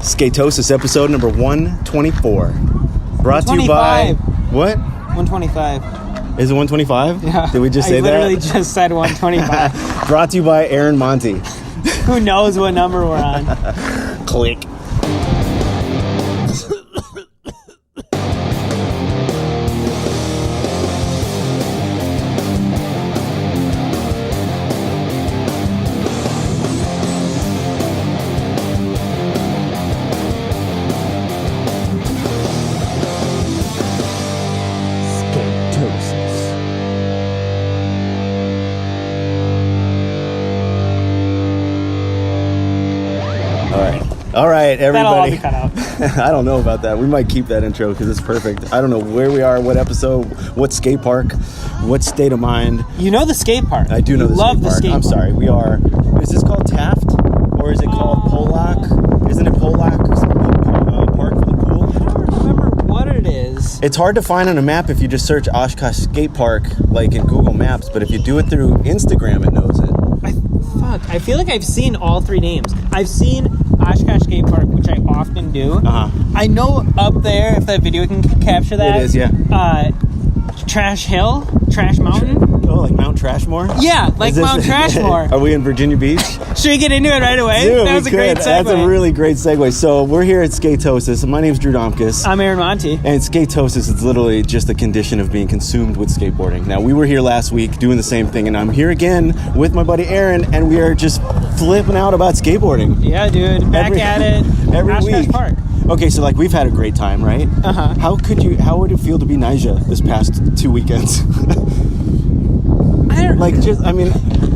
Skatosis episode number 124. Brought to you by... What? 125. Is it 125? Yeah. Did we just say that? I literally just said 125. Brought to you by Aaron Monty. Who knows what number we're on? Click. All right, everybody. That'll all be cut out. I don't know about that. We might keep that intro because it's perfect. I don't know where we are, what episode, what skate park, what state of mind. You know the skate park. I do know the skate park. Love the skate I'm park. sorry. We are. Is this called Taft or is it called Pollock? Isn't it Pollock Park for the pool? I don't remember what it is. It's hard to find on a map if you just search Oshkosh Skate Park like in Google Maps, but if you do it through Instagram, it knows it. I feel like I've seen all three names. I've seen Oshkosh Skate Park, which I often do. I know up there, if that video can capture that. It is, yeah. Trash Hill? Trash Mountain? Oh, like Mount Trashmore? Yeah, like Mount Trashmore. Are we in Virginia Beach? Should we get into it right away? Dude, that was a great segue. That's a really great segue. So we're here at Skatosis. My name's Drew Domkis. I'm Aaron Monty. And Skatosis is literally just the condition of being consumed with skateboarding. Now, we were here last week doing the same thing, and I'm here again with my buddy Aaron, and we are just flipping out about skateboarding. Yeah, dude. Back at it. Every Oshkosh week. Park. Okay, so like we've had a great time, right? How would it feel to be Nyjah this past 2 weekends?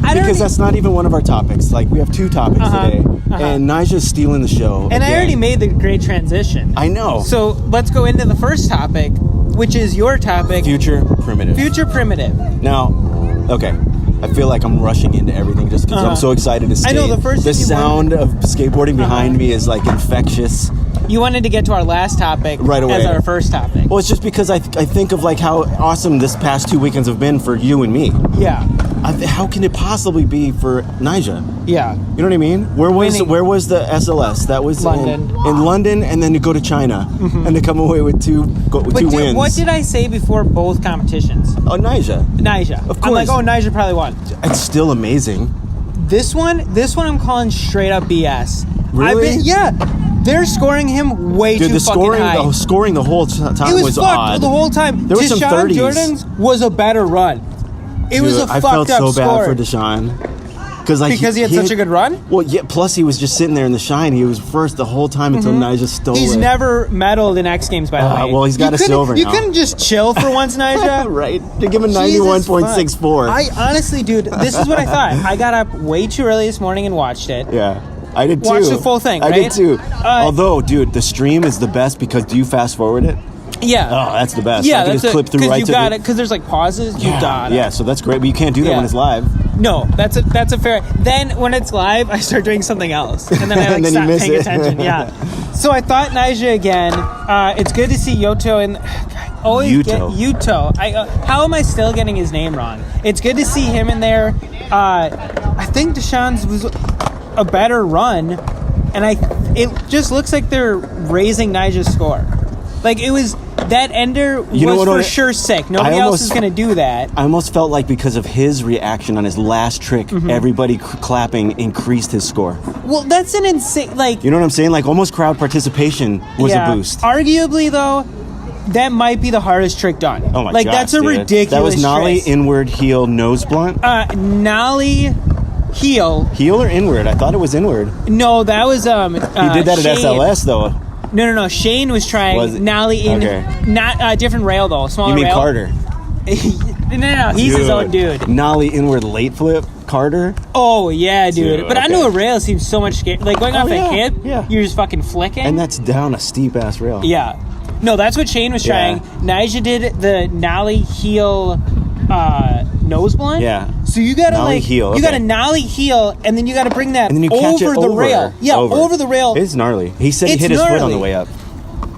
Because that's not even one of our topics. Like, we have two topics today, and Nyjah's stealing the show. And I already made the great transition. I know. So let's go into the first topic, which is your topic. Future primitive. Future primitive. Now, okay, I feel like I'm rushing into everything just because I'm so excited to skate. I know, the first thing you sound of skateboarding behind me is like infectious. You wanted to get to our last topic right away as our first topic. Well, it's just because I think of like how awesome this past 2 weekends have been for you and me. Yeah. How can it possibly be for Nyjah? Yeah. You know what I mean? Where was the SLS? That was London. In London, and then to go to China and to come away with two wins. What did I say before both competitions? Oh, Nyjah. Of course. I'm like, Nyjah probably won. It's still amazing. This one I'm calling straight up BS. Really? They're scoring him way too fucking high. The scoring the whole time was fucked odd. The whole time. There was some 30s. Jordan's was a better run. It was a fucked up score. I felt so bad for Deshaun. Because he had such a good run? Well, yeah, plus he was just sitting there in the shine. He was first the whole time until Nyjah stole it. He's never medaled in X Games, by the way. Well, he's got a silver now. You couldn't just chill for once, Nyjah. Right. To give him 91.64. I honestly, dude, this is what I thought. I got up way too early this morning and watched it. Yeah. I did too. Watched the full thing, right? I did too. Although, dude, the stream is the best because do you fast forward it? Yeah. Oh, that's the best. Yeah, I can just clip through right to it. Because there's like pauses. You got it. Yeah, so that's great. But you can't do that when it's live. No, that's a fair. Then when it's live, I start doing something else, and then I stop paying attention. Yeah. So I thought Nyjah again. It's good to see Yoto and Yuto. How am I still getting his name wrong? It's good to see him in there. I think Deshaun's was a better run, and it just looks like they're raising Nyjah's score. Like, it was, that ender was for sure sick. Nobody else is going to do that. I almost felt like because of his reaction on his last trick, everybody clapping increased his score. Well, that's an insane, like... You know what I'm saying? Like, almost crowd participation was a boost. Arguably, though, that might be the hardest trick done. Oh, my gosh, like, that's a ridiculous That was nollie, trick. inward, heel, nose blunt? Nollie... Heel or inward? I thought it was inward. No, that was he did that at SLS though. No. Shane was trying nollie in not different rail though. Smaller rail. You mean Carter? No. He's his own dude. Nollie inward late flip, Carter. Oh yeah, dude. But I knew a rail seems so much scary. Like going off a hip, you're just fucking flicking. And that's down a steep ass rail. Yeah. No, that's what Shane was trying. Nyjah did the nollie heel nose blunt. Yeah. So you gotta nollie heel. You gotta nollie heel, and then you gotta bring that over the rail. Yeah, over the rail. It's gnarly. He said he hit his foot on the way up.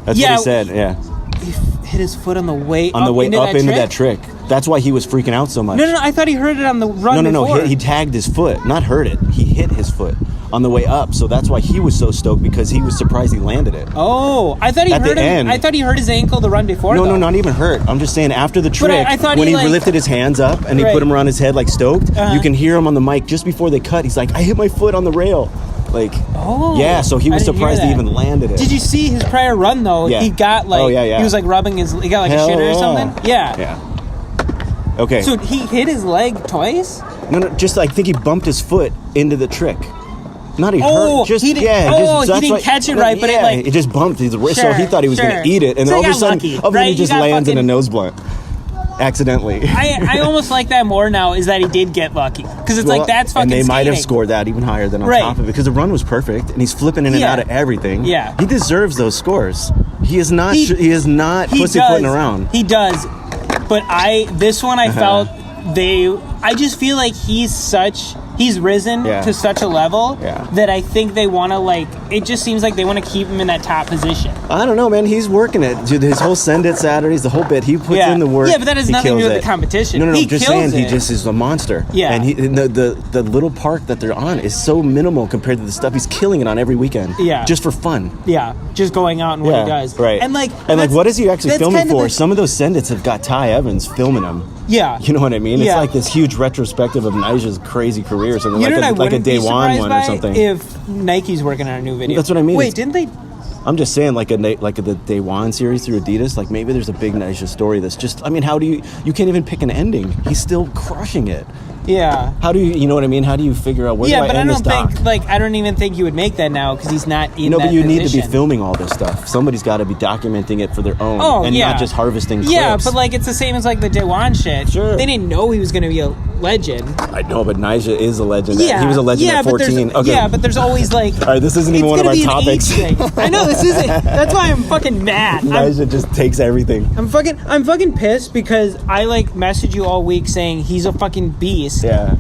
That's what he said. Yeah. He hit his foot on the way up into that trick. That's why he was freaking out so much. No. I thought he hurt it on the run. No. He tagged his foot, not hurt it. He hit his foot on the way up. So that's why he was so stoked, because he was surprised he landed it. Oh, I thought he hurt him. I thought he hurt his ankle the run before. No, not even hurt. I'm just saying after the trick, I thought when he lifted his hands up and he put them around his head like stoked, you can hear him on the mic just before they cut. He's like, I hit my foot on the rail. Like, yeah, so he was surprised he even landed it. Did you see his prior run though? Yeah. He got like, he was like rubbing he got like a shitter or something. Yeah. Okay. So he hit his leg twice? No, just I think he bumped his foot into the trick. Not he hurt. Just he didn't catch it right, but it just bumped his wrist, so he thought he was going to eat it, and then all of a sudden, he just lands in a nose blunt. Accidentally. I almost like that more now, is that he did get lucky, because it's like that's fucking. And they might have skating. scored that even higher than on top of it, because the run was perfect and he's flipping in and out of everything. Yeah, he deserves those scores. He is not. He is not pussyfooting around. He does, but this one I felt I just feel like he's risen to such a level that I think they want to it just seems like they want to keep him in that top position. I don't know, man. He's working it. Dude, his whole Send It Saturdays, the whole bit, he puts in the work. Yeah, but that has nothing to do with the competition. No, I'm just saying he just is a monster. Yeah. And the little park that they're on is so minimal compared to the stuff he's killing it on every weekend. Yeah. Just for fun. Yeah. Just going out and what he does. Right. And what is he actually filming for? Some of those Send It's have got Ty Evans filming him. Yeah. You know what I mean? It's like this huge retrospective of Nigel's crazy career or something, like a Day One one or something. If Nike's working on a new video. That's what I mean. Wait, didn't they? I'm just saying, like the Day One series through Adidas, like maybe there's a big Nigel story that's just, I mean, how do you can't even pick an ending. He's still crushing it. Yeah. How do you know what I mean? How do you figure out where do I end this doc? I don't even think you would make that now, because he's not in that but you position. need to be filming all this stuff. Somebody's got to be documenting it for their own, and not just harvesting clips. Yeah, but it's the same as the Dewan shit. Sure. They didn't know he was going to be a legend. I know, but Nigel is a legend. Yeah. He was a legend at 14. Okay. Yeah, but there's always all right, this isn't even one of our topics. I know, this isn't. That's why I'm fucking mad. Nigel just takes everything. I'm fucking pissed, because I message you all week saying he's a fucking beast. Yeah.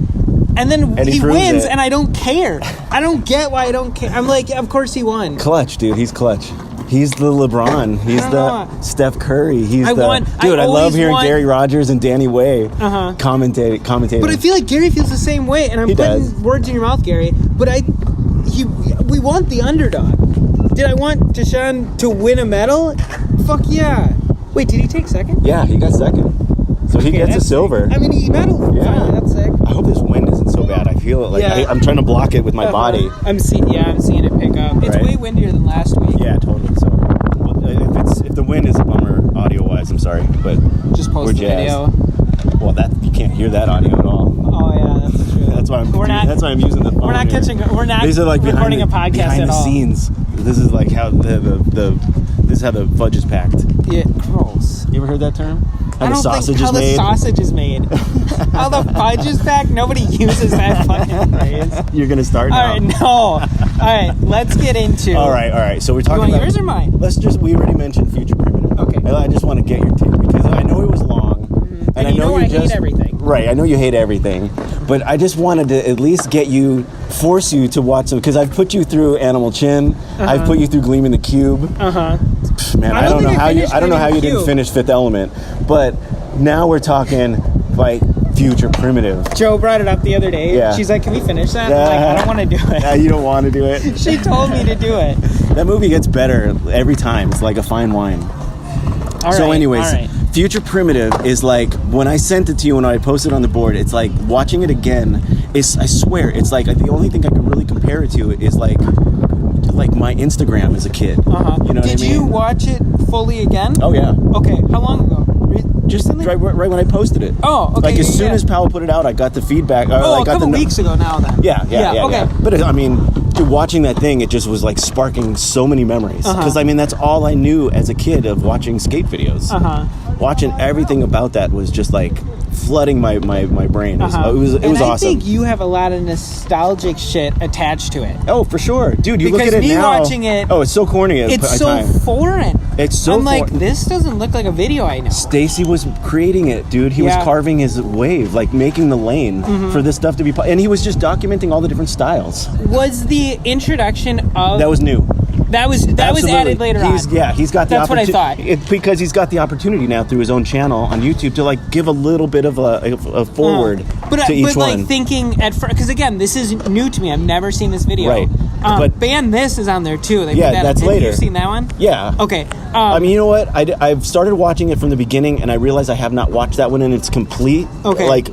And then he wins, and I don't care. I don't get why I don't care. I'm like, of course he won. Clutch, dude. He's clutch. He's the LeBron. He's the Steph Curry. I love hearing Gary Rogers and Danny Way commentating. But I feel like Gary feels the same way, and I'm putting words in your mouth, Gary. But we want the underdog. Did I want Deshaun to win a medal? Fuck yeah. Wait, did he take second? Yeah, he got second. So he gets a silver. I mean, he medaled. Yeah, that's sick. I hope this wind isn't so bad. I feel it I'm trying to block it with my body. I'm seeing it pick up. It's way windier than last week. Yeah, totally. So if the wind is a bummer audio wise, I'm sorry, but just post the video. Well, you can't hear that audio at all. Oh yeah, that's true. That's why I'm using the phone. We're not catching. We're not. These are recording a podcast behind the scenes. This is how this is how the fudge is packed. Yeah, gross. You ever heard that term? How the sausage is made. How the fudge is packed? Nobody uses that fucking phrase. You're gonna start now. All right, no. All right, let's get into. All right. So we're talking about yours or mine. We already mentioned Future Primitive. Okay. I just want to get your take, because I know it was long, and I know I hate everything. Right, I know you hate everything, but I just wanted to at least force you to watch some, because I've put you through Animal Chin. I've put you through Gleaming the Cube. Man, I don't know how you didn't finish Fifth Element, but now we're talking Future Primitive. Joe brought it up the other day. Yeah. She's like, "Can we finish that?" I'm like, "I don't want to do it." Yeah, you don't want to do it. She told me to do it. That movie gets better every time. It's like a fine wine. Future Primitive is when I sent it to you and I posted it on the board, it's like watching it again. I swear, it's the only thing I can really compare it to is like my Instagram as a kid. You know what I mean? Did you watch it fully again? Oh yeah. Okay, how long ago? Just right when I posted it. Oh, okay. As soon as Powell put it out, I got the feedback. A couple weeks ago now then. Yeah. Okay. But I mean, watching that thing, it just was sparking so many memories. Because I mean, that's all I knew as a kid of watching skate videos. Watching everything about that was just flooding my brain. It was awesome. I think you have a lot of nostalgic shit attached to it. Oh, for sure, dude. You look at it now. Watching it. Oh, it's so corny. It's so foreign. It's so. I'm like, this doesn't look like a video I know. Stacy was creating it, dude. He was carving his wave, making the lane for this stuff to be. And he was just documenting all the different styles. Was the introduction of that was new? That was added later on. Yeah, he's got the That's what I thought. Because he's got the opportunity now through his own channel on YouTube to like give a little bit of a forward to each one. But like thinking at first, because again, this is new to me. I've never seen this video. Right. But Ban This is on there too. That's later. You've seen that one? Yeah. Okay. I mean, you know what? I've started watching it from the beginning, and I realized I have not watched that one in its complete. Okay. Like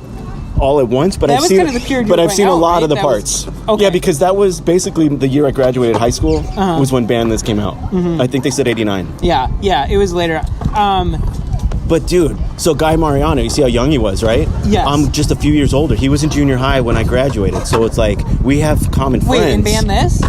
all at once, but I've seen a lot of the parts. Okay. Yeah, because that was basically the year I graduated high school. Was when Ban This came out. I think they said 89. Yeah, it was later. But dude, so Guy Mariano, you see how young he was, right? Yes. I'm just a few years older. He was in junior high when I graduated, so it's like we have common friends. Wait, in Ban This?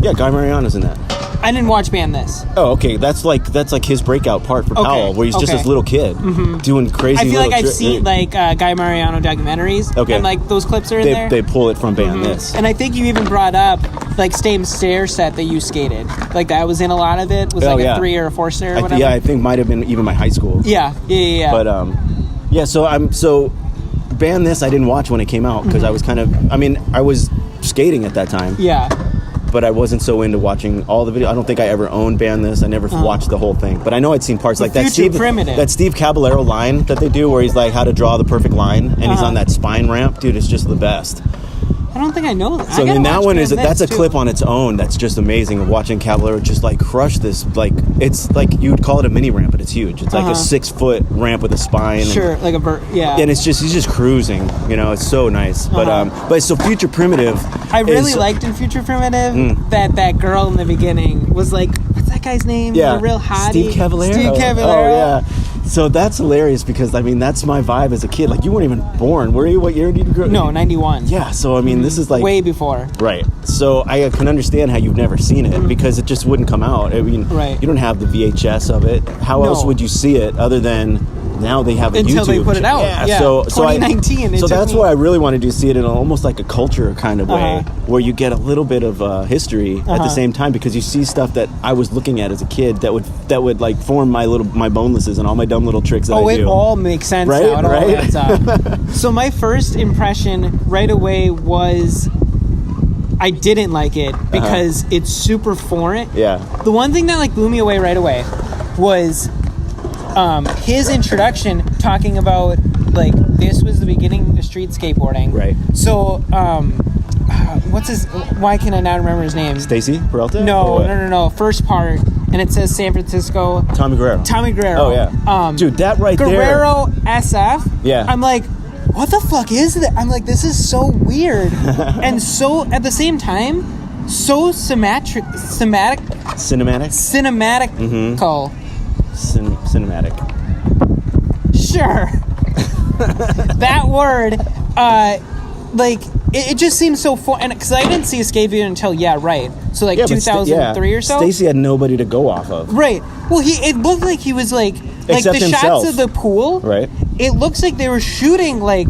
Yeah, Guy Mariano's in that. I didn't watch Ban This. Oh, okay. That's like his breakout part for Powell, where he's just this little kid doing crazy. I feel like I've seen like Guy Mariano documentaries, and like those clips are in there. They pull it from Ban This, and I think you even brought up like same stair set that you skated, like that was in a lot of it. Was like a 3 or a 4 stair or whatever. I think might have been even my high school. Yeah. But so Ban This I didn't watch when it came out because I was I was skating at that time. Yeah. But I wasn't so into watching all the video. I don't think I ever owned Ban This. I never watched the whole thing. But I know I'd seen parts like that. That Steve Caballero line that they do where he's like, how to draw the perfect line. And he's on that spine ramp. Dude, it's just the best. I don't think I know that. So then that one that's a clip on its own that's just amazing of watching Caballero just like crush this. Like, it's like, you would call it a mini ramp, but it's huge. It's like a 6-foot ramp with a spine. Sure, and, like and it's just, he's just cruising, it's so nice. But so Future Primitive. I really liked in Future Primitive that girl in the beginning was like, what's that guy's name? Yeah. The real hottie. Steve Caballero. Oh, yeah. So that's hilarious because, that's my vibe as a kid. Like, you weren't even born. Were you? What year did you grow up? No, 91. Yeah, so, this is like... way before. Right. So I can understand how you've never seen it because it just wouldn't come out. I mean, you don't have the VHS of it. How else would you see it other than... Now they have a Until YouTube. they put it out. Yeah. So 2019. So that's what I really wanted to see it in almost like a culture kind of way, where you get a little bit of history at the same time because you see stuff that I was looking at as a kid that would like form my bonelesses and all my dumb little tricks that I do. Oh, it all makes sense right? now. It right? all adds up. So my first impression right away was I didn't like it because it's super foreign. Yeah. The one thing that like blew me away right away was his introduction talking about like this was the beginning of street skateboarding. Right. So why can I not remember his name? Stacy Perelta? No. First part, and it says San Francisco. Tommy Guerrero. Oh yeah. Dude, that right Guerrero SF. Yeah. I'm like, what the fuck is that? I'm like, this is so weird, and so at the same time, so cinematic. Cinematic. Sure. That word, it just seems so and because I didn't see a skate video until 2003 or so. Stacy had nobody to go off of. Right. Well, it looked like he was like Except the himself. shots of the pool. Right. It looks like they were shooting like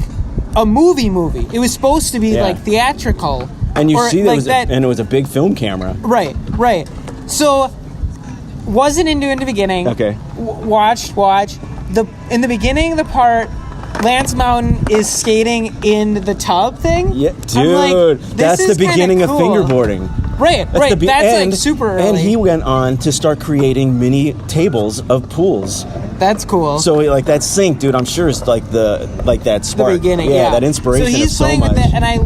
a movie. It was supposed to be like theatrical. And you see and it was a big film camera. Right. So. Wasn't into it in the beginning. Okay. Watch. In the beginning, the part Lance Mountain is skating in the tub thing. Yeah, dude, that's the beginning of fingerboarding. Right. That's like super early. And he went on to start creating mini tables of pools. That's cool. So like that sync, dude, I'm sure it's like that spark. The beginning, that inspiration. So he's playing with that, and I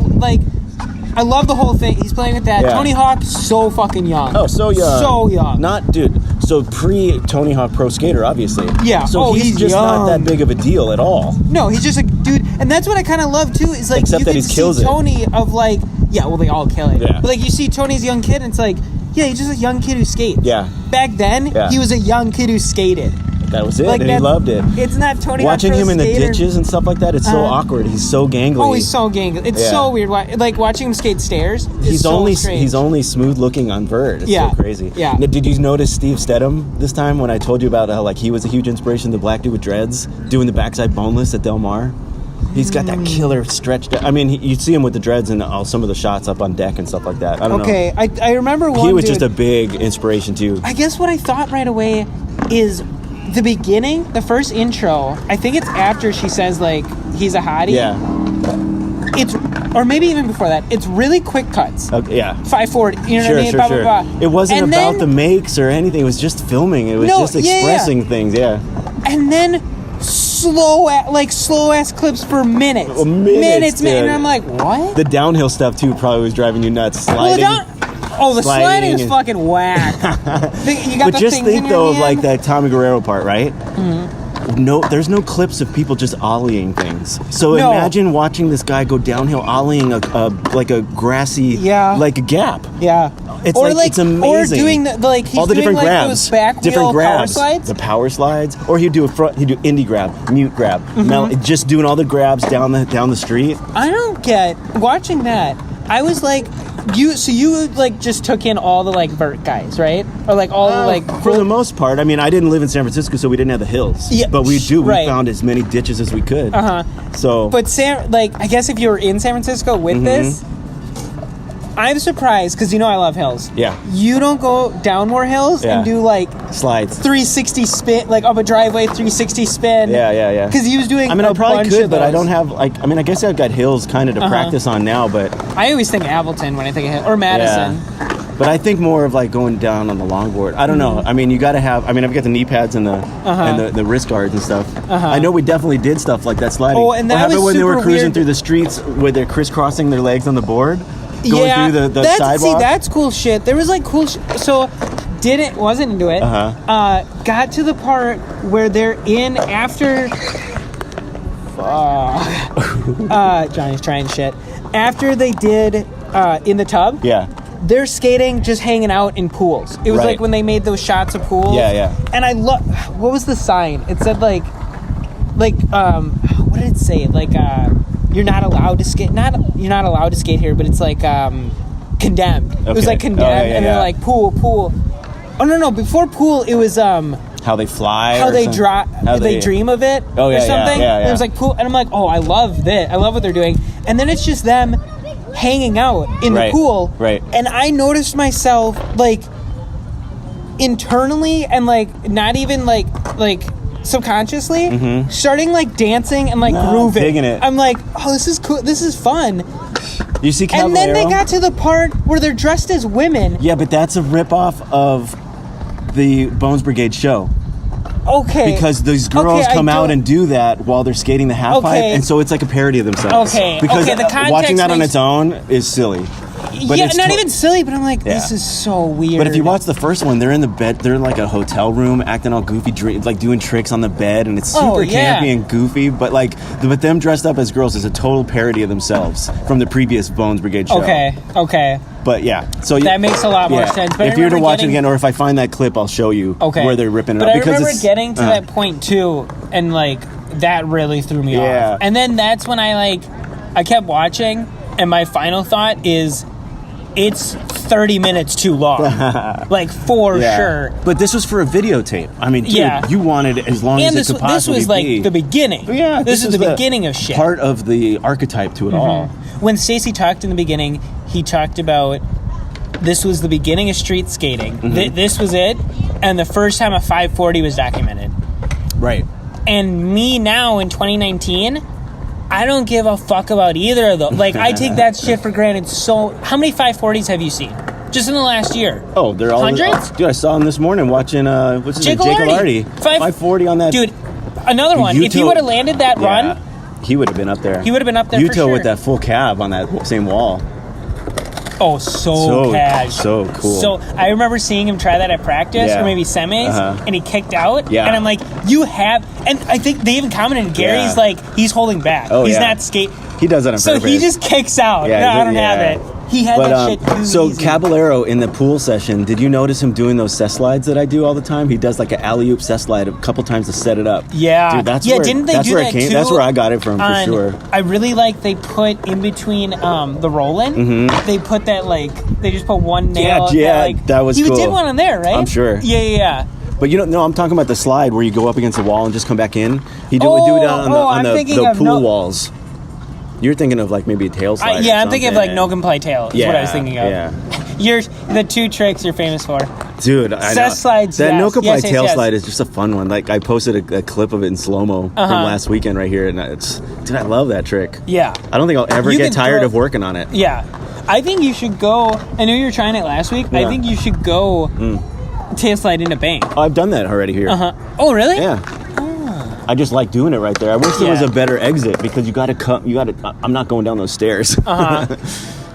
love the whole thing. He's playing with that. Yeah. Tony Hawk, so fucking young. Oh, so young. So young. Not, dude. So pre-Tony Hawk pro skater, obviously. Yeah. So he's just young. not that big of a deal at all. No, he's just a dude, and that's what I kind of love too. Is like except you that can he kills see Tony of like, they all kill it. Yeah. But like you see Tony's young kid, and it's like, he's just a young kid who skates. Yeah. Back then, he was a young kid who skated. That was it, and he loved it. It's not Tony watching Hawk him in the ditches and stuff like that. It's so awkward. He's so gangly. Oh, he's so gangly. It's so weird. Like watching him skate stairs. He's only smooth looking on vert. It's so crazy. Yeah. Now, did you notice Steve Stedham this time when I told you about how like he was a huge inspiration? The black dude with dreads doing the backside boneless at Del Mar. He's got that killer stretched. I mean, you see him with the dreads and some of the shots up on deck and stuff like that. I don't know. Okay, I remember one. He was just a big inspiration too. I guess what I thought right away is. The beginning, the first intro, I think it's after she says, like, he's a hottie. Yeah. It's or maybe even before that, it's really quick cuts. Okay, yeah. 540, you know what I mean? Sure. Blah, blah. It wasn't and about then, the makes or anything. It was just filming. It was just expressing things. Yeah. And then slow ass clips for minutes. Minutes, man. And I'm like, what? The downhill stuff too probably was driving you nuts. Sliding. The sliding is fucking whack. You got but just think though of like that Tommy Guerrero part, right? Mm-hmm. No, there's no clips of people just ollieing things. So imagine watching this guy go downhill ollieing a grassy, like a gap. Yeah. It's amazing. Or doing he's all the different doing grabs, those back different wheel grabs, power slides. the power slides, or he'd do indie grab, mute grab, just doing all the grabs down the street. I don't get watching that. I was like, you just took in all the vert guys, right? Or all the for the most part. I mean, I didn't live in San Francisco, so we didn't have the hills. Yeah, but we found as many ditches as we could. So, but I guess if you were in San Francisco with this, I'm surprised because I love hills. Yeah. You don't go down more hills and do slides, 360 spin, up a driveway, 360 spin. Yeah. Because he was doing. I mean, I probably could, but I don't have I guess I've got hills kind of to practice on now, but I always think Appleton when I think of hill or Madison. Yeah. But I think more of going down on the longboard. I don't know. I mean, you got to have. I mean, I've got the knee pads and the wrist guards and stuff. I know we definitely did stuff like that sliding. Oh, and that was when they were cruising weird. Through the streets where they're crisscrossing their legs on the board. Going through the sidewalk. See, that's cool shit. There was cool shit. So, wasn't into it. Got to the part where they're in after. Johnny's trying shit. After they did in the tub. Yeah. They're skating, just hanging out in pools. It was when they made those shots of pools. Yeah. And I love. What was the sign? It said what did it say? You're not allowed to skate. You're not allowed to skate here, but it's condemned. Okay. It was condemned, and they're pool. Oh no! Before pool, it was how they fly, how they dream of it, or something. Yeah. It was pool, and I'm like, oh, I love this. I love what they're doing. And then it's just them hanging out in the pool, right? And I noticed myself internally and not even subconsciously starting dancing and grooving. Digging it. I'm like, oh, this is cool. This is fun. You see Caballero? And then they got to the part where they're dressed as women. Yeah, but that's a ripoff of the Bones Brigade show. Okay. Because these girls come out and do that while they're skating the half pipe, and so it's like a parody of themselves. Okay. Because the context watching that on its own is silly. But it's not even silly, but I'm like, this is so weird. But if you watch the first one, they're in the bed, they're in a hotel room, acting all goofy, doing tricks on the bed, and it's super campy and goofy. But but them dressed up as girls is a total parody of themselves from the previous Bones Brigade show. Okay. But so that makes a lot more sense. But if you were to watch it again, or if I find that clip, I'll show you where they're ripping it up. But I remember getting to that point too, and that really threw me off. And then that's when I kept watching, and my final thought is, it's 30 minutes too long. For sure. But this was for a videotape. I mean, dude, you wanted it as long as it could possibly be. This was the beginning. Yeah, this is the beginning of shit. Part of the archetype to it all. When Stacey talked in the beginning, he talked about this was the beginning of street skating. This was it, and the first time a 540 was documented. Right. And me now in 2019, I don't give a fuck about either of those. I take that shit for granted. So, how many 540s have you seen? Just in the last year? Oh, they're all hundreds. Dude, I saw him this morning watching what's his name? Jake Alardi. 540 on that. Dude, another one. If he would have landed that run, he would have been up there. He would have been up there. Yuto for sure. with that full cab on that same wall. Oh, so cash. So cool. So I remember seeing him try that at practice or maybe semis, and he kicked out. Yeah. And I'm like, you have, and I think they even commented, Gary's he's holding back. Oh, he's not skate. He does it on purpose. So he just kicks out. Yeah, no, I don't have it. He had that shit too easy. Caballero in the pool session, did you notice him doing those cess slides that I do all the time? He does an alley-oop cess slide a couple times to set it up. Yeah. Dude, that's didn't they do that too? That's where I got it from, for sure. I really they put in between the rolling, they put that they just put one nail. Yeah, that was cool. He did one on there, right? I'm sure. Yeah. But no, I'm talking about the slide where you go up against the wall and just come back in. He would do it on the pool walls. You're thinking of maybe a tail slide. I'm thinking of no comply tail is what I was thinking of. Yeah. You're the two tricks you're famous for. Dude, I know. Slides, that yes. no-comply tail slide is just a fun one. Like, I posted a clip of it in slow-mo from last weekend right here, and dude, I love that trick. Yeah. I don't think I'll ever get tired of working on it. Yeah. I think you should go, I know you were trying it last week, I think you should go tail slide into bank. Oh, I've done that already here. Oh, really? Yeah. I just like doing it right there. I wish there was a better exit because you got to I'm not going down those stairs.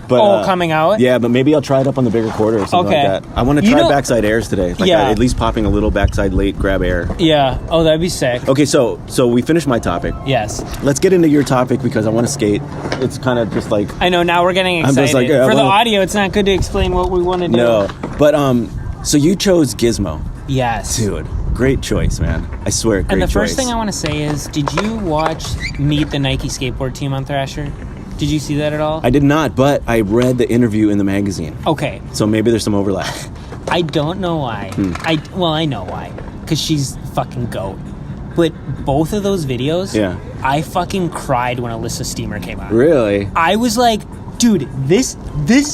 But, coming out? Yeah, but maybe I'll try it up on the bigger quarter or something like that. I want to try backside airs today. Like at least popping a little backside late grab air. Yeah. Oh, that'd be sick. Okay, so we finished my topic. Yes. Let's get into your topic because I want to skate. It's kind of just like... I know, now we're getting excited. I'm just like, For the audio, it's not good to explain what we want to do. No. But, so you chose Gizmo. Yes. Dude, great choice, man. I swear, great choice. And the first thing I want to say is, did you watch Meet the Nike Skateboard Team on Thrasher? Did you see that at all? I did not, but I read the interview in the magazine. Okay. So maybe there's some overlap. I don't know why. I know why. Because she's fucking GOAT. But both of those videos, I fucking cried when Alyssa Steamer came out. Really? I was like, dude, this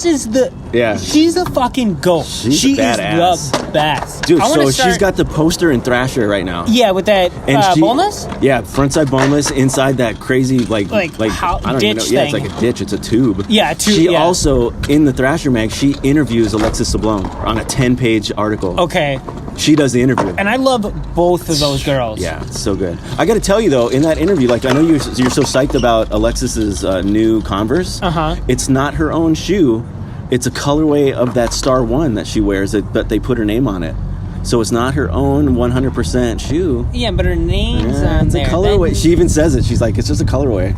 is the... Yeah. She's a fucking GOAT. She is the best. Dude, she's got the poster in Thrasher right now. Yeah, with that boneless? Yeah, frontside boneless inside that crazy, like I don't even know. Yeah, it's like a ditch. It's a tube. Yeah, a tube. She also, in the Thrasher mag, she interviews Alexis Sablon on a 10-page article. Okay. She does the interview. And I love both of those girls. Yeah, it's so good. I got to tell you, though, in that interview, like, I know you're so psyched about Alexis's new Converse. It's not her own shoe. It's a colorway of that Star 1 that she wears, but they put her name on it. So it's not her own 100% shoe. Yeah, but her name's on there. It's a colorway. She even says it. She's like, it's just a colorway.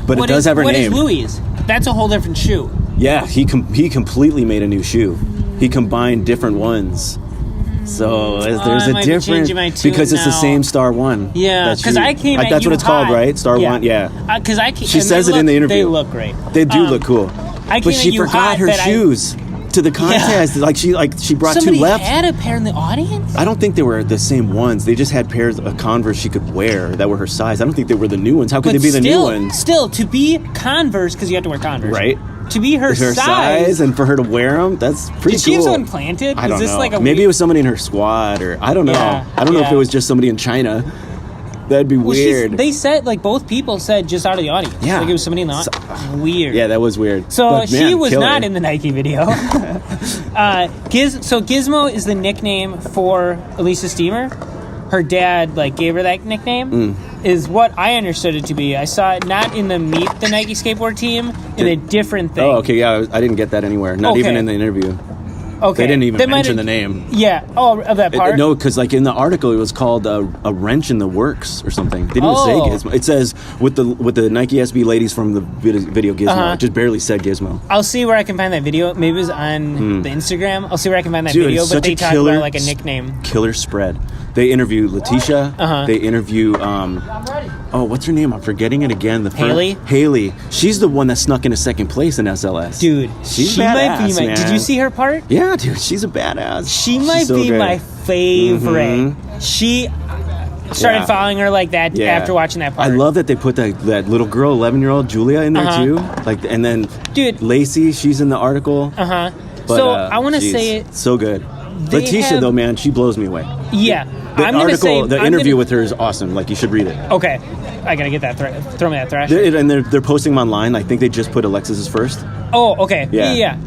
But it does have her name. What is Louis? That's a whole different shoe. Yeah, he completely made a new shoe. He combined different ones. So there's a difference because it's the same Star 1. Yeah, because I came at that's what it's called, right? Star 1, yeah. Because she says it in the interview. They look great. They do look cool. But she forgot her shoes to the contest. Yeah. Like she brought Somebody two left. Had a pair in the audience? I don't think they were the same ones. They just had pairs of Converse she could wear that were her size. I don't think they were the new ones. How could they be the new ones? Still, to be Converse, because you have to wear Converse. Right. To be her size and for her to wear them, that's pretty cool. Did she have someone planted? I don't know. Maybe it was somebody in her squad, or I don't know. Yeah, I don't know if it was just somebody in China. That'd be weird. They said, like, both people said just out of the audience. Yeah. Like, it was somebody in the audience. Weird. Yeah, that was weird. So, but, she was not in the Nike video. Gizmo is the nickname for Alyssa Steamer. Her dad, like, gave her that nickname. Is what I understood it to be. I saw it not in the Meet the Nike Skateboard Team, in a different thing. Oh, okay, yeah, I didn't get that anywhere. Not even in the interview. Okay. They didn't even mention the name. Yeah. Oh, of that part? No, because like in the article, it was called a wrench in the works or something. They didn't say Gizmo. It says with the Nike SB ladies from the video Gizmo. It just barely said Gizmo. I'll see where I can find that video. Maybe it was on the Instagram. I'll see where I can find that video. But they talk about like a nickname. Killer spread. They interview Letitia. They interview what's her name? I'm forgetting it again. Haley. She's the one that snuck into second place in SLS. Dude, she might be man. Did you see her part? Yeah, dude, she's a badass. She might be my favorite. She started following her like that after watching that part. I love that they put that little girl, 11-year-old Julia, in there too. Like, and then Lacey, she's in the article. But, so I want to say it. So good. Letitia, though, man, she blows me away. Yeah. The interview with her is awesome. Like, you should read it. Okay. I gotta get that. Throw me that thrash. And they're posting them online. I think they just put Alexis's first. Oh, okay. Yeah.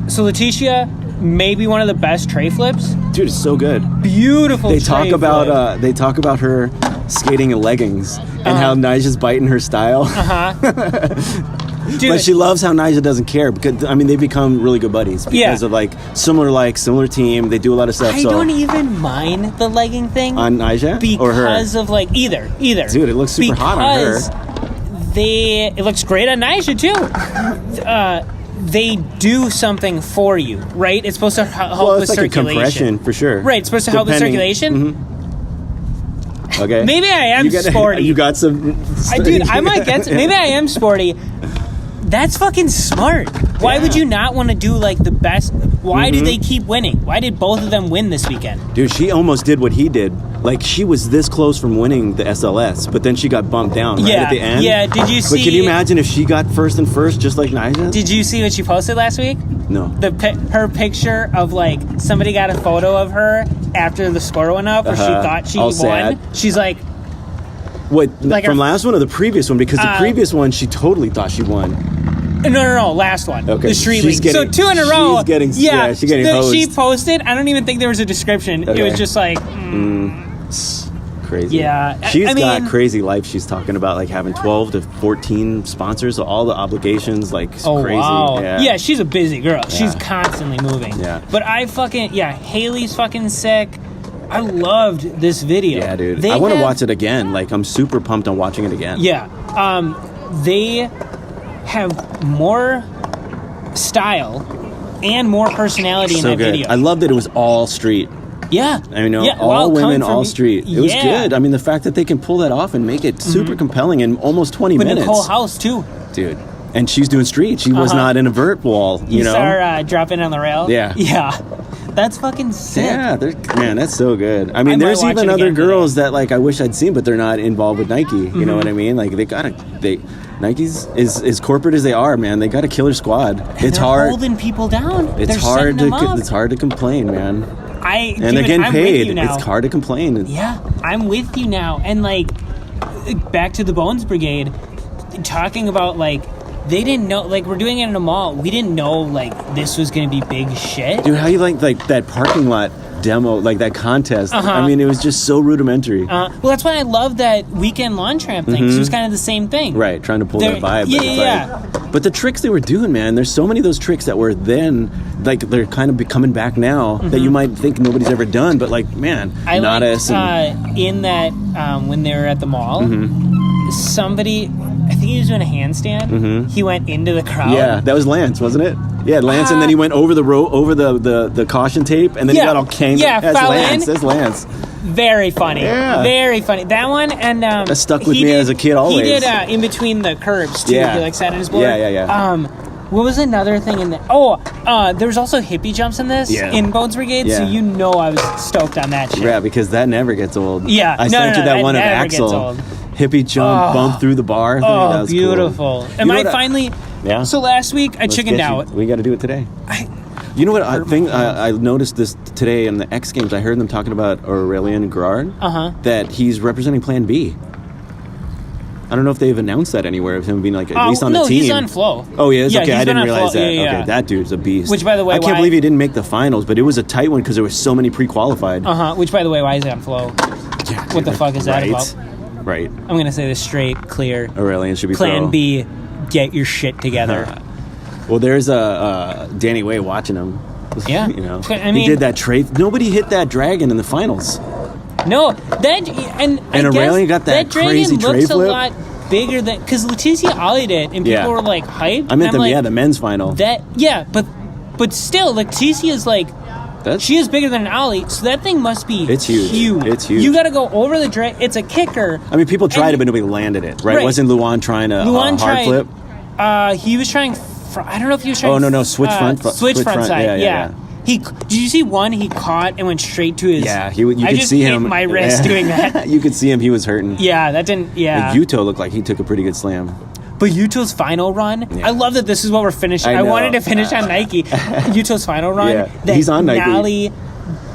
So Letitia, maybe one of the best tray flips. Dude, it's so good. Beautiful. They talk about her skating in leggings and how Nija's biting her style. Dude. But she loves how Nyjah doesn't care because they become really good buddies because of similar team. They do a lot of stuff. I don't even mind the legging thing on Nyjah because or her. Of either. Dude, it looks super hot on her. It looks great on Nyjah too. They do something for you, right? It's supposed to help with circulation. A compression for sure. Right, it's supposed to help with circulation. Okay. Maybe I am sporty. You got some. I might get. Maybe I am sporty. That's fucking smart. Why would you not want to do like the best? Why do they keep winning? Why did both of them win this weekend? Dude, she almost did what he did. Like, she was this close from winning the SLS, but then she got bumped down at the end. Yeah, did you see... But can you imagine if she got first and first, just like Nyjah? Did you see what she posted last week? No. Her picture of, like, somebody got a photo of her after the score went up, or she thought she won. Sad. She's like... What, like from last one or the previous one? Because the previous one, she totally thought she won. No, last one. Okay. The street league. So 2 in a row. She's getting hosed. She posted, I don't even think there was a description. Okay. It was just like... Crazy. Yeah. She's got crazy life. She's talking about like having 12 to 14 sponsors, all the obligations, like crazy. Wow. Yeah, she's a busy girl. Yeah. She's constantly moving. Yeah. But Haley's fucking sick. I loved this video. Yeah, dude. I want to watch it again. Like, I'm super pumped on watching it again. Yeah. They have more style and more personality in that video. I love that it was all street. Yeah. I mean, all women, all street. It was good. I mean, the fact that they can pull that off and make it super compelling in almost 20 minutes. Nicole House, too. Dude. And she's doing street. She was not in a vert wall, you know? You saw her dropping on the rail? Yeah. Yeah. That's fucking sick. Yeah, man, that's so good. I mean, there's even other girls that, like, I wish I'd seen, but they're not involved with Nike. You know what I mean? Like, Nike's as corporate as they are, man. They got a killer squad. It's hard holding people down. It's hard to complain, man. They're getting paid. It's hard to complain. Yeah, I'm with you now. And like, back to the Bones Brigade, talking about like, they didn't know, like, we're doing it in a mall. We didn't know like this was gonna be big shit. Dude, how you like that parking lot demo, like that contest? I mean, it was just so rudimentary. Well, that's why I love that weekend lawn tramp thing. 'Cause it was kind of the same thing, right? Trying to pull that vibe. Yeah. But the tricks they were doing, man, there's so many of those tricks that were then, like, they're kind of coming back now that you might think nobody's ever done. But like, man, I liked, in that when they were at the mall, somebody, I think he was doing a handstand. He went into the crowd. Yeah, that was Lance, wasn't it? Yeah, Lance, and then he went over the the caution tape, and then he got all canged. Yeah, fell in. That's Lance. Very funny. Yeah. Very funny. That one, and that stuck with me as a kid always. He did in between the curbs too. Yeah. He like sat in his board. Yeah. What was another thing in the? There was also hippie jumps in this in Bones Brigade. Yeah. So you know I was stoked on that shit. Yeah, because that never gets old. Yeah, I sent you that one of Axel. Hippie jump, bump through the bar. Oh, beautiful! Cool. Am I finally? Yeah. So last week I chickened out. We got to do it today. You know what I noticed this today in the X Games. I heard them talking about Aurelien Gerard. That he's representing Plan B. I don't know if they've announced that anywhere of him being like at least on the team. No, he's on Flow. Oh, he is? Yeah, okay, I didn't realize that. Yeah. Okay, that dude's a beast. Which, by the way, I can't believe he didn't make the finals, but it was a tight one because there were so many pre-qualified. Which, by the way, why is he on Flow? Yeah, what the fuck is that about? Right. I'm going to say this straight, clear. Aurelien should be Plan B, get your shit together. Well, there's a Danny Way watching him. Yeah. You know, I mean, he did that trade. Nobody hit that dragon in the finals. No, and Aurelien got that crazy dragon tray looks flip. A lot bigger than, because Leticia ollied it and people were like hyped. I meant the men's final. But still, Leticia's like, she is bigger than an ollie, so that thing must be It's huge. It's huge. You got to go over the dragon. It's a kicker. I mean, people tried it, but nobody landed it, right? Wasn't Luan trying a hard flip? He was trying. I don't know if he was trying. Oh no, switch front side. Yeah. Did you see one? He caught and went straight to his. Yeah, you could see him. My wrist doing that. You could see him. He was hurting. Yeah, that didn't. Yeah. Like, Yuto looked like he took a pretty good slam. But Yuto's final run, I love that this is what we're finishing. I wanted to finish on Nike. Yuto's final run, he's on Nike. Nollie,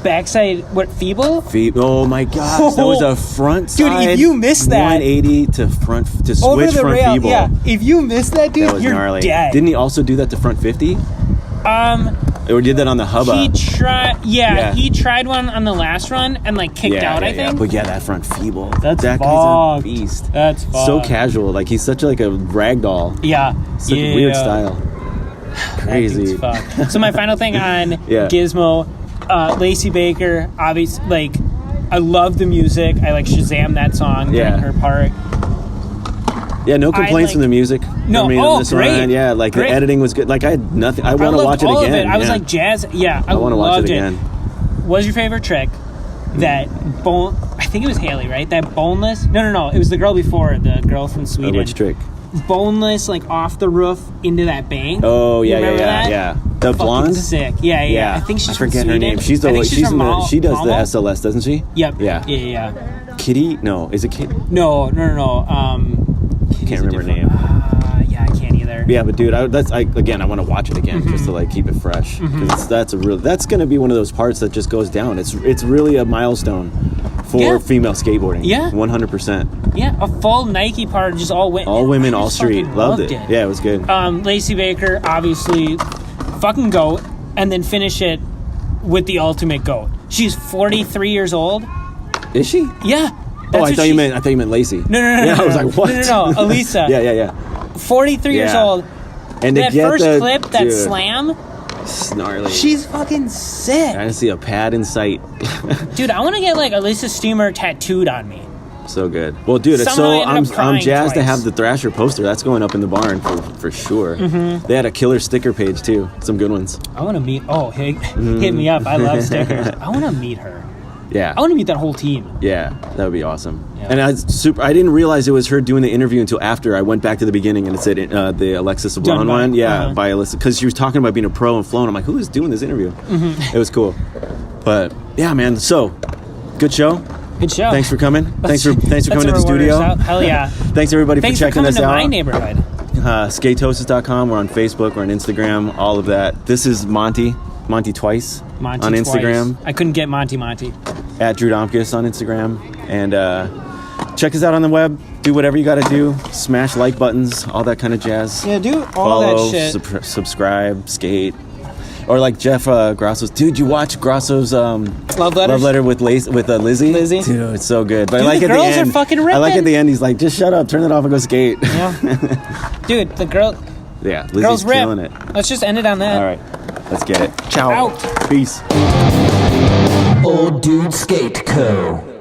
backside, feeble? Oh my gosh, that was a front side. Dude, if you missed that, 180 to front to switch over the front rail, feeble. Yeah, if you missed that, dude, that was you're gnarly. dead. Didn't he also do that to front 50? Or did that on the hubba? He tried one on the last run and kicked out. I think. But that front feeble. That guy's a beast. That's so casual. Like, he's such a rag doll. Yeah, such a weird style. Crazy. So my final thing on Gizmo, Lacey Baker. Obviously, I love the music. I Shazam that song during her part. Yeah, no complaints from the music. No, great. One. Yeah, great. The editing was good. I had nothing. I want to watch it again. Of it. I was like, jazz. Yeah, I want to watch it again. What was your favorite trick? That I think it was Haley, right? That boneless. No. It was the girl before, the girl from Sweden. Which trick? boneless, like off the roof into that bank. Oh yeah, remember yeah, that? yeah. The blonde. Sick. Yeah. I think she's from forget Sweden. her name. She's the she does the SLS, doesn't she? Yep. Yeah. Kitty? No, is it Kitty? No. Can't remember her name. Yeah, I can't either. Yeah, but dude, I want to watch it again just to like keep it fresh because that's going to be one of those parts that just goes down. It's really a milestone for female skateboarding. Yeah, 100%. Yeah, a full Nike part, just all women, all street. Loved it. Yeah, it was good. Lacey Baker, obviously, fucking GOAT, and then finish it with the ultimate GOAT. She's 43 years old. Is she? Yeah. I thought you meant Lacey. No. Yeah, I was like, what? No. Elisa. Yeah. 43 years old. And that first clip, that slam. Snarly. She's fucking sick. I didn't see a pad in sight. Dude, I want to get like Elisa Steamer tattooed on me. So good. Well, dude, I'm jazzed to have the Thrasher poster. That's going up in the barn for sure. They had a killer sticker page too. Some good ones. I want to meet. Hit me up. I love stickers. I want to meet her. Yeah. I want to meet that whole team. Yeah, that would be awesome. Yeah. And I didn't realize it was her doing the interview until after I went back to the beginning and it said the Alexis LeBron one. Yeah, by Alyssa. Because she was talking about being a pro and flown. I'm like, who is doing this interview? It was cool. But yeah, man. So, good show. Thanks for coming. Thanks for coming to the studio. Hell yeah. Thanks everybody for checking us out. Thanks for coming to my neighborhood. Skatosis.com. We're on Facebook. We're on Instagram. All of that. This is Monty Twice on Instagram. I couldn't get Monty. At Drew Domkis on Instagram. And check us out on the web. Do whatever you got to do. Smash like buttons. All that kind of jazz. Yeah, do all Follow, that shit. Subscribe. Skate. Or like Jeff Grosso's. Dude, you watch Grosso's Love Letter with Lizzie? Dude, it's so good. But dude, I like the at the girls end. Are fucking ripping. I like at the end. He's like, just shut up, turn it off, and go skate. Yeah. Dude, the girl. Yeah, Lizzie's killing it. Let's just end it on that. All right, let's get it. Ciao. Out. Peace. Old Dude Skate Co.